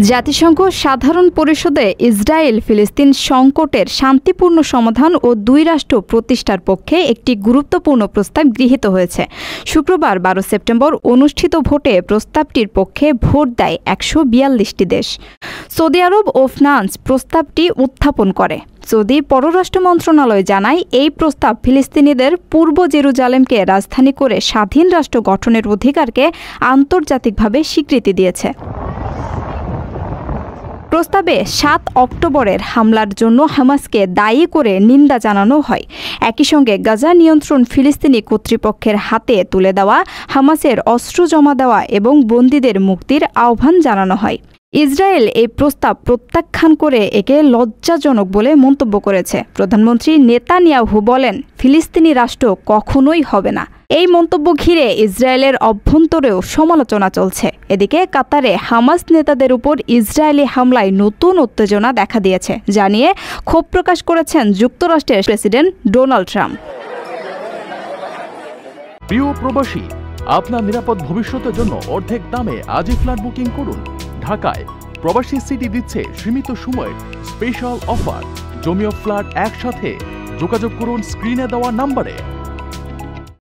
জাতিসংঘ সাধারণ পরিষদে ইসরায়েল ফিলিস্তিন সংকটের শান্তিপূর্ণ সমাধান ও দুই রাষ্ট্র প্রতিষ্ঠার পক্ষে একটি গুরুত্বপূর্ণ প্রস্তাব গৃহীত হয়েছে। শুক্রবার 12 সেপ্টেম্বর অনুষ্ঠিত ভোটে প্রস্তাবটির পক্ষে ভোট দেয় 142টি দেশ। সৌদি আরব ও ফ্রান্স প্রস্তাবটি উত্থাপন করে। সৌদি পররাষ্ট্র মন্ত্রণালয় জানায়, এই প্রস্তাব ফিলিস্তিনিদের পূর্ব জেরুজালেমকে রাজধানী করে স্বাধীন রাষ্ট্র গঠনের অধিকারকে আন্তর্জাতিকভাবে স্বীকৃতি দিয়েছে। প্রস্তাবে 7 অক্টোবরের হামলার জন্য হামাসকে দায়ী করে নিন্দা জানানো হয়। একই সঙ্গে গাজা নিয়ন্ত্রণ ফিলিস্তিনি কর্তৃপক্ষের হাতে তুলে দেওয়া, হামাসের অস্ত্র জমা দেওয়া এবং বন্দীদের মুক্তির আহ্বান জানানো হয়। ইসরায়েল এই প্রস্তাব প্রত্যাখ্যান করে একে লজ্জাজনক বলে মন্তব্য করেছে। প্রধানমন্ত্রী নেতানিয়াহু বলেন, ফিলিস্তিনি রাষ্ট্র কখনোই হবে না। এই মন্তব্য ঘিরে ইসরায়েলের অভ্যন্তরেও সমালোচনা চলছে। এদিকে কাতারে হামাস নেতাদের উপর ইসরায়েলি হামলায় নতুন উত্তেজনা দেখা দিয়েছে, যা নিয়ে ক্ষোভ প্রকাশ করেছেন যুক্তরাষ্ট্রের প্রেসিডেন্ট ডোনাল্ড ট্রাম্প। প্রিয় প্রবাসী, আপনার নিরাপদ ভবিষ্যতের জন্য অর্ধেক দামে আজই ফ্ল্যাট বুকিং করুন। ঢাকায় প্রবাসী সিটি দিচ্ছে সীমিত সময়ের স্পেশাল অফার। জমিও ফ্ল্যাট একসাথে। যোগাযোগ করুন স্ক্রিনে দেওয়া নাম্বারে।